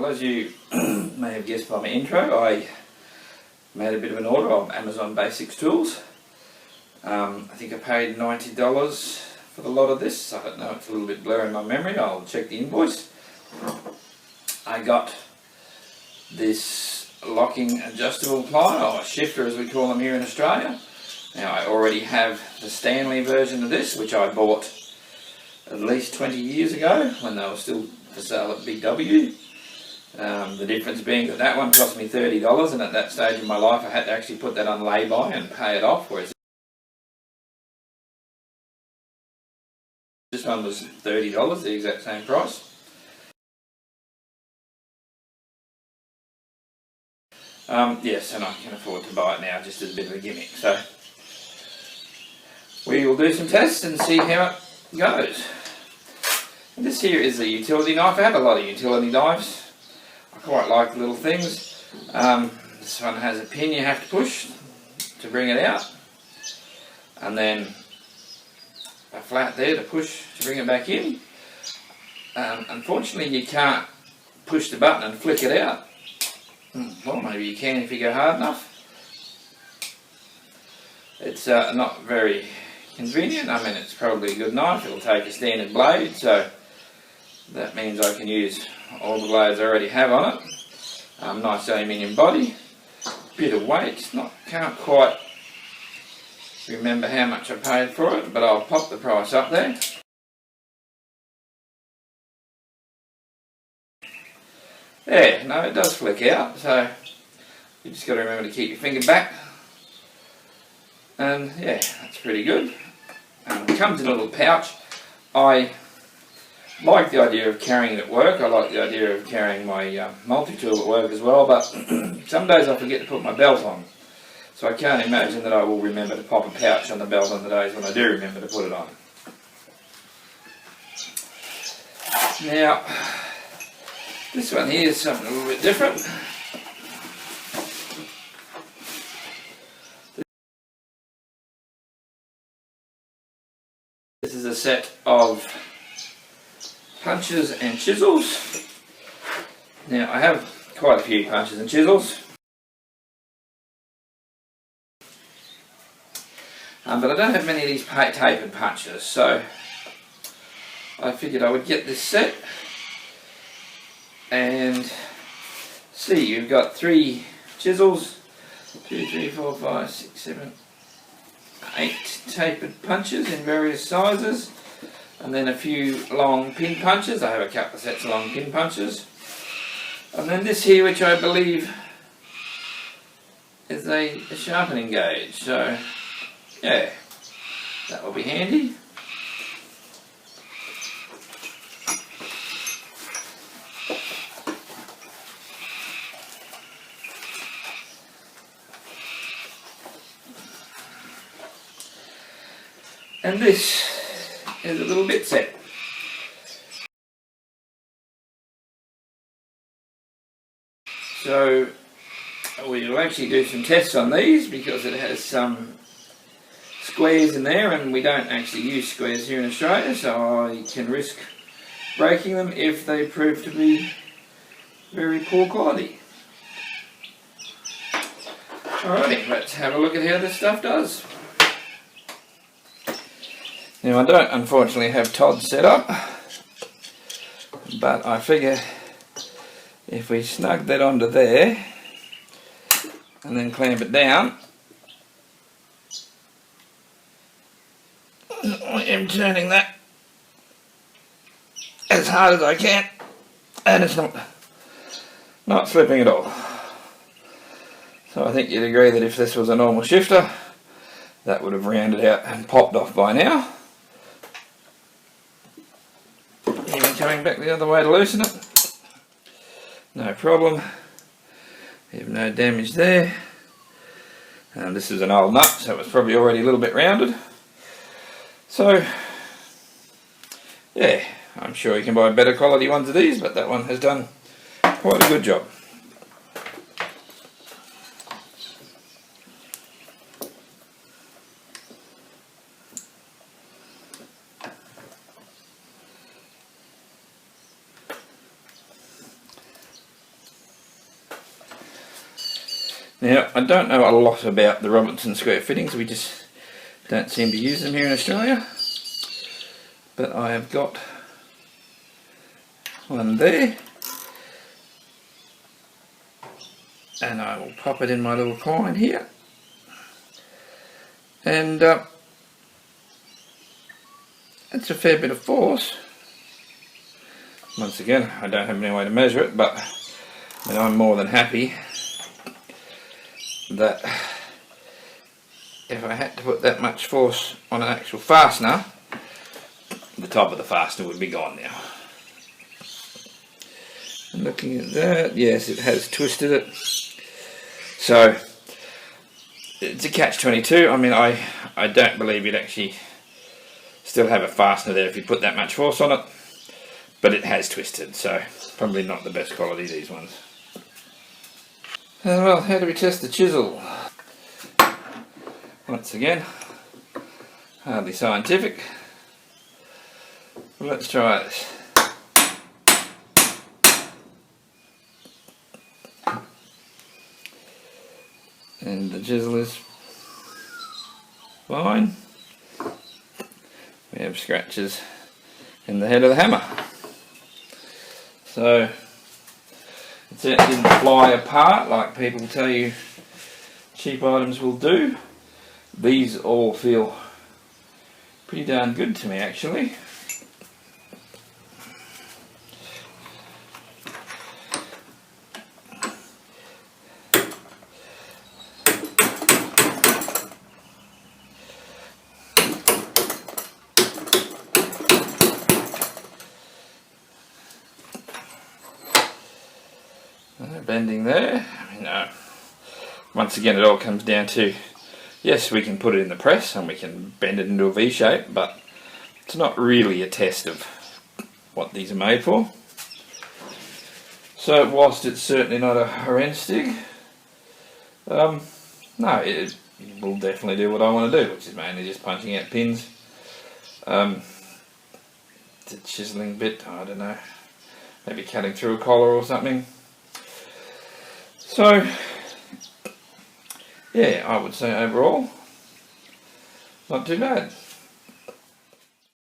Well, as you may have guessed by my intro, I made a bit of an order of Amazon Basics tools. I think I paid $90 for the lot of this. I don't know, it's a little bit blurry in my memory. I'll check the invoice. I got this locking adjustable ply, or shifter as we call them here in Australia. Now I already have the Stanley version of this, which I bought at least 20 years ago when they were still for sale at Big W. The difference being that one cost me $30, and at that stage in my life I had to actually put that on lay-by and pay it off, whereas this one was $30, the exact same price. Yes, and I can afford to buy it now just as a bit of a gimmick. So we will do some tests and see how it goes. This here is a utility knife. I have a lot of utility knives. I quite like the little things. This one has a pin you have to push to bring it out, and then a flat there to push to bring it back in. Unfortunately you can't push the button and flick it out. Well, maybe you can if you go hard enough. It's not very convenient. I mean, it's probably a good knife. It'll take a standard blade, so that means I can use all the blades I already have on it. Nice aluminium body, bit of weight. Can't quite remember how much I paid for it, but I'll pop the price up there. Yeah, no, it does flick out, so you just got to remember to keep your finger back. And yeah, that's pretty good. It comes in a little pouch. I like the idea of carrying it at work. I like the idea of carrying my multi-tool at work as well, but some days I forget to put my belt on. So I can't imagine that I will remember to pop a pouch on the belt on the days when I do remember to put it on. Now, this one here is something a little bit different. This is a set of punches and chisels. Now I have quite a few punches and chisels, but I don't have many of these tapered punches, so I figured I would get this set and see. You've got 3 chisels, 2, 3, 4, 5, 6, 7, 8 tapered punches in various sizes, and then a few long pin punches. I have a couple of sets of long pin punches, and then this here, which I believe is a sharpening gauge. So yeah, that will be handy. And this is a little bit set. So we'll actually do some tests on these because it has some squares in there, and we don't actually use squares here in Australia, so I can risk breaking them if they prove to be very poor quality. Alrighty, let's have a look at how this stuff does. Now I don't unfortunately have Todd set up, but I figure if we snug that onto there and then clamp it down, I am turning that as hard as I can, and it's not slipping at all. So I think you'd agree that if this was a normal shifter, that would have rounded out and popped off by now. Even coming back the other way to loosen it, no problem. We have no damage there. This is an old nut, so it was probably already a little bit rounded. So yeah, I'm sure you can buy better quality ones of these, but that one has done quite a good job. Now, I don't know a lot about the Robertson square fittings, we just don't seem to use them here in Australia. But I have got one there. And I will pop it in my little coin here. And it's a fair bit of force. Once again, I don't have any way to measure it, but I'm more than happy that if I had to put that much force on an actual fastener, the top of the fastener would be gone now. And looking at that, yes, it has twisted it. So it's a catch-22. I mean, I don't believe you'd actually still have a fastener there if you put that much force on it, but it has twisted, so probably not the best quality, these ones. Well, how do we test the chisel? Once again, hardly scientific. Well, let's try this. And the chisel is fine. We have scratches in the head of the hammer. So it didn't fly apart like people tell you cheap items will do. These all feel pretty darn good to me, actually. Bending there. I mean, once again, it all comes down to, yes, we can put it in the press and we can bend it into a V shape, but it's not really a test of what these are made for. So whilst it's certainly not a horrendous dig, no, it will definitely do what I want to do, which is mainly just punching out pins. The chiseling bit, I don't know, maybe cutting through a collar or something. So, yeah, I would say overall, not too bad.